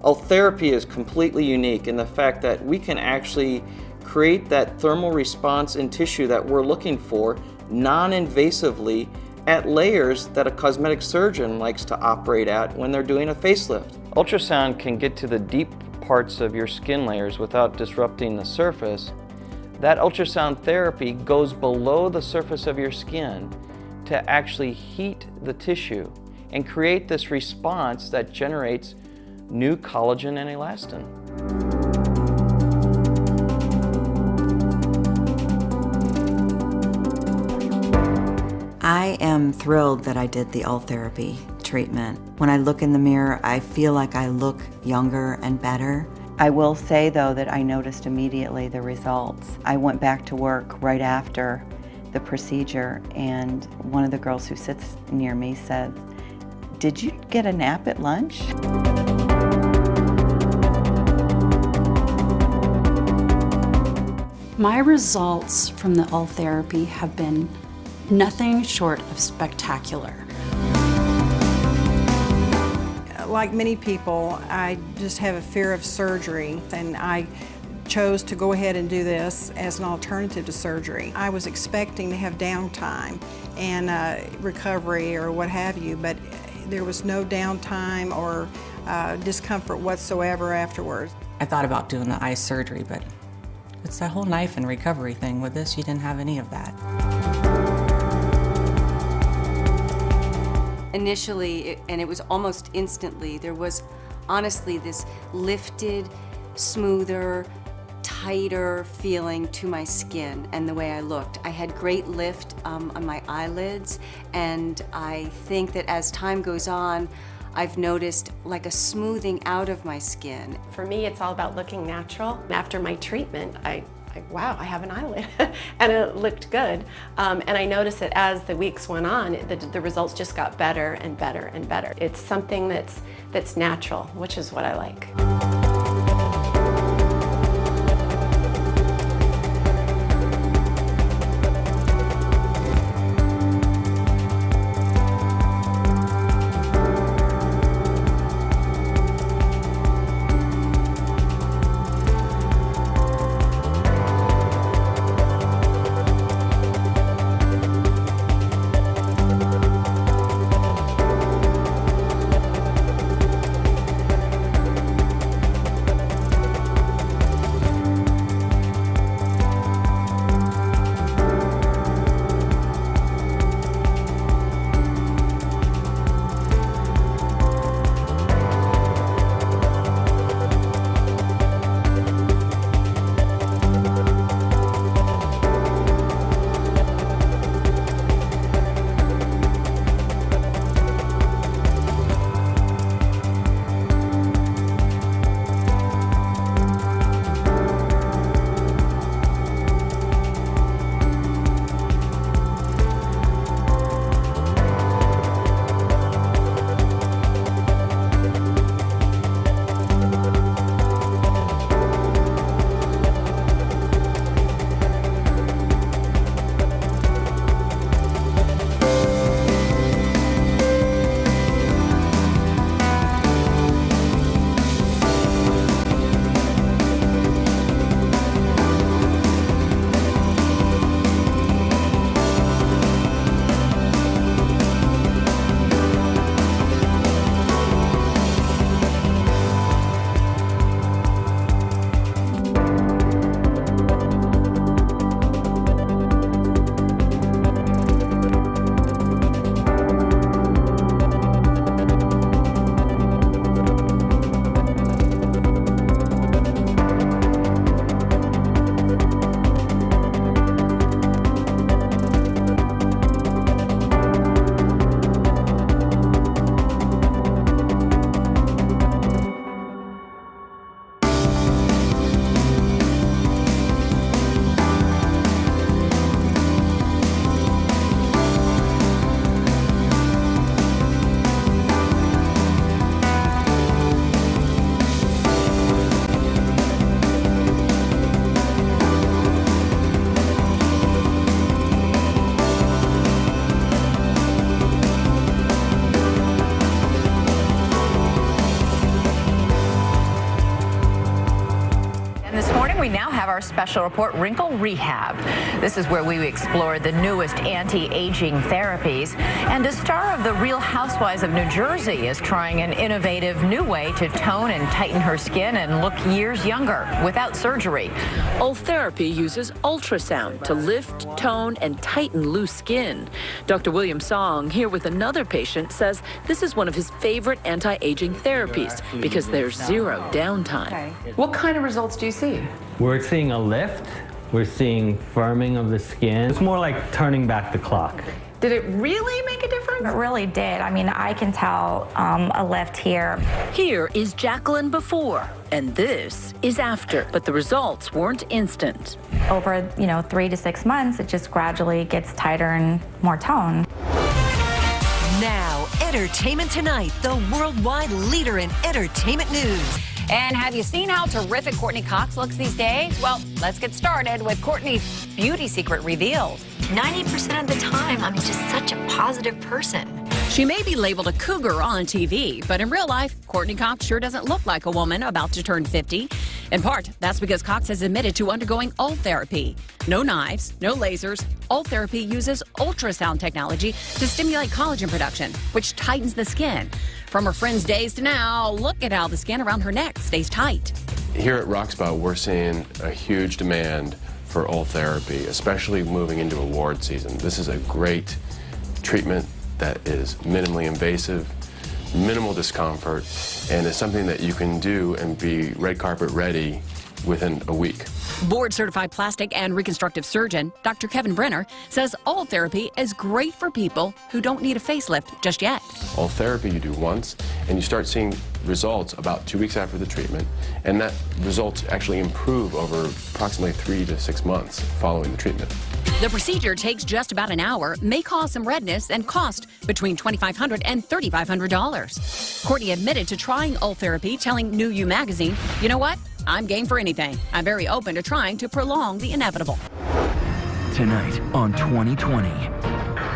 Ultherapy is completely unique in the fact that we can actually create that thermal response in tissue that we're looking for non-invasively at layers that a cosmetic surgeon likes to operate at when they're doing a facelift. Ultrasound can get to the deep parts of your skin layers without disrupting the surface. That ultrasound therapy goes below the surface of your skin to actually heat the tissue and create this response that generates new collagen and elastin. I am thrilled that I did the Ultherapy treatment. When I look in the mirror, I feel like I look younger and better. I will say though that I noticed immediately the results. I went back to work right after the procedure, and one of the girls who sits near me said, "Did you get a nap at lunch?" My results from the Ultherapy have been nothing short of spectacular. Like many people, I just have a fear of surgery, and I chose to go ahead and do this as an alternative to surgery. I was expecting to have downtime and recovery or what have you, but there was no downtime or discomfort whatsoever afterwards. I thought about doing the eye surgery, but it's that whole knife and recovery thing. With this, you didn't have any of that. Initially, and it was almost instantly, there was honestly this lifted, smoother, tighter feeling to my skin and the way I looked. I had great lift on my eyelids, and I think that as time goes on, I've noticed like a smoothing out of my skin. For me, it's all about looking natural. After my treatment, wow, I have an eyelid, and it looked good. And I noticed that as the weeks went on, the results just got better and better and better. It's something that's natural, which is what I like. we now have our special report, Wrinkle Rehab. This is where we explore the newest anti-aging therapies. And a star of The Real Housewives of New Jersey is trying an innovative new way to tone and tighten her skin and look years younger without surgery. Ultherapy uses ultrasound to lift, tone, and tighten loose skin. Dr. William Song, here with another patient, says this is one of his favorite anti-aging therapies because there's zero downtime. What kind of results do you see? We're seeing a lift. We're seeing firming of the skin. It's more like turning back the clock. Did it really make a difference? It really did. I mean, I can tell a lift here. Here is Jacqueline before, and this is after. But the results weren't instant. Over, 3 to 6 months, it just gradually gets tighter and more tone. Now, Entertainment Tonight, the worldwide leader in entertainment news. And have you seen how terrific Courtney Cox looks these days? Well, let's get started with Courtney's beauty secret revealed. 90% of the time, I'm just such a positive person. She may be labeled a cougar on TV, but in real life, Courtney Cox sure doesn't look like a woman about to turn 50. In part, that's because Cox has admitted to undergoing Ultherapy. No knives, no lasers. Ultherapy uses ultrasound technology to stimulate collagen production, which tightens the skin. From her friend's days to now, look at how the skin around her neck stays tight. Here at Roxpo, we're seeing a huge demand for Ultherapy, especially moving into award season. This is a great treatment that is minimally invasive, minimal discomfort, and is something that you can do and be red carpet ready within a week. Board-certified plastic and reconstructive surgeon Dr. Kevin Brenner says Ultherapy is great for people who don't need a facelift just yet. Ultherapy you do once, and you start seeing results about 2 weeks after the treatment, and that results actually improve over approximately 3 to 6 months following the treatment. The procedure takes just about an hour, may cause some redness, and cost between $2,500 and $3,500. Courtney admitted to trying Ultherapy, telling New You magazine, "You know what? I'm game for anything. I'm very open to trying to prolong the inevitable." Tonight on 2020,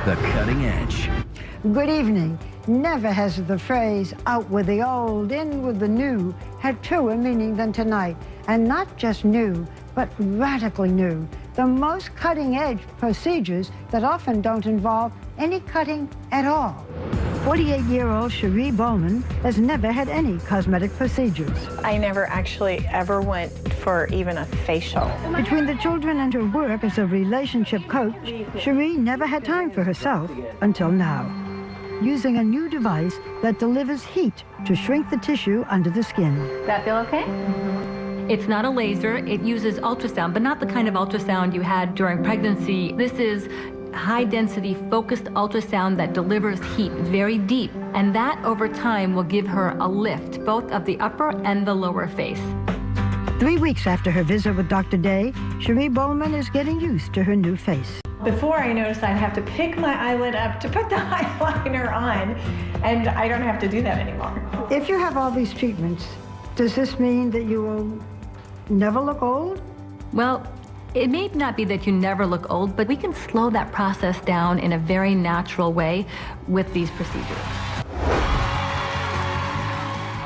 The Cutting Edge. Good evening. Never has the phrase out with the old, in with the new had truer meaning than tonight. And not just new, but radically new. The most cutting-edge procedures that often don't involve any cutting at all. 48-year-old Cherie Bowman has never had any cosmetic procedures. I never actually ever went for even a facial. Between the children and her work as a relationship coach, Cherie never had time for herself until now. Using a new device that delivers heat to shrink the tissue under the skin. That feel okay? It's not a laser. It uses ultrasound, but not the kind of ultrasound you had during pregnancy. This is high-density focused ultrasound that delivers heat very deep, and that over time will give her a lift, both of the upper and the lower face. 3 weeks after her visit with Dr. Day, Cherie Bowman is getting used to her new face. Before I noticed I'd have to pick my eyelid up to put the eyeliner on, and I don't have to do that anymore. If you have all these treatments, does this mean that you will never look old? Well, it may not be that you never look old, but we can slow that process down in a very natural way with these procedures.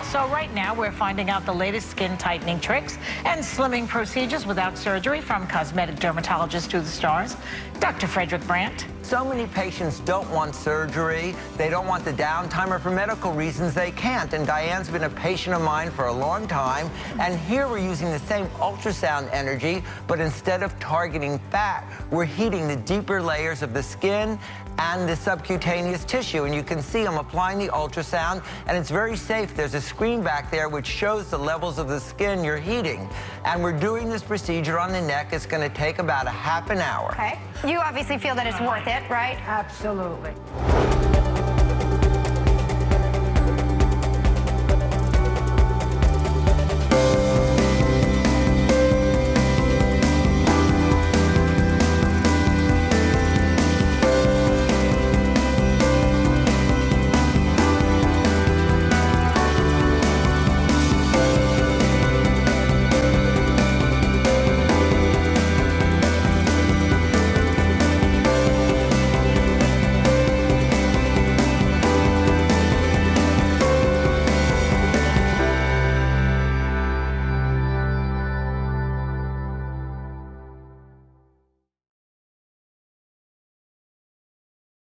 So right now we're finding out the latest skin tightening tricks and slimming procedures without surgery from cosmetic dermatologist to the stars, Dr. Frederick Brandt. So many patients don't want surgery, they don't want the downtime, or for medical reasons they can't. And Diane's been a patient of mine for a long time, and here we're using the same ultrasound energy, but instead of targeting fat, we're heating the deeper layers of the skin and the subcutaneous tissue. And you can see I'm applying the ultrasound, and it's very safe. There's a screen back there which shows the levels of the skin you're heating. And we're doing this procedure on the neck. It's going to take about a half an hour. Okay. You obviously feel that it's worth it, right? Absolutely.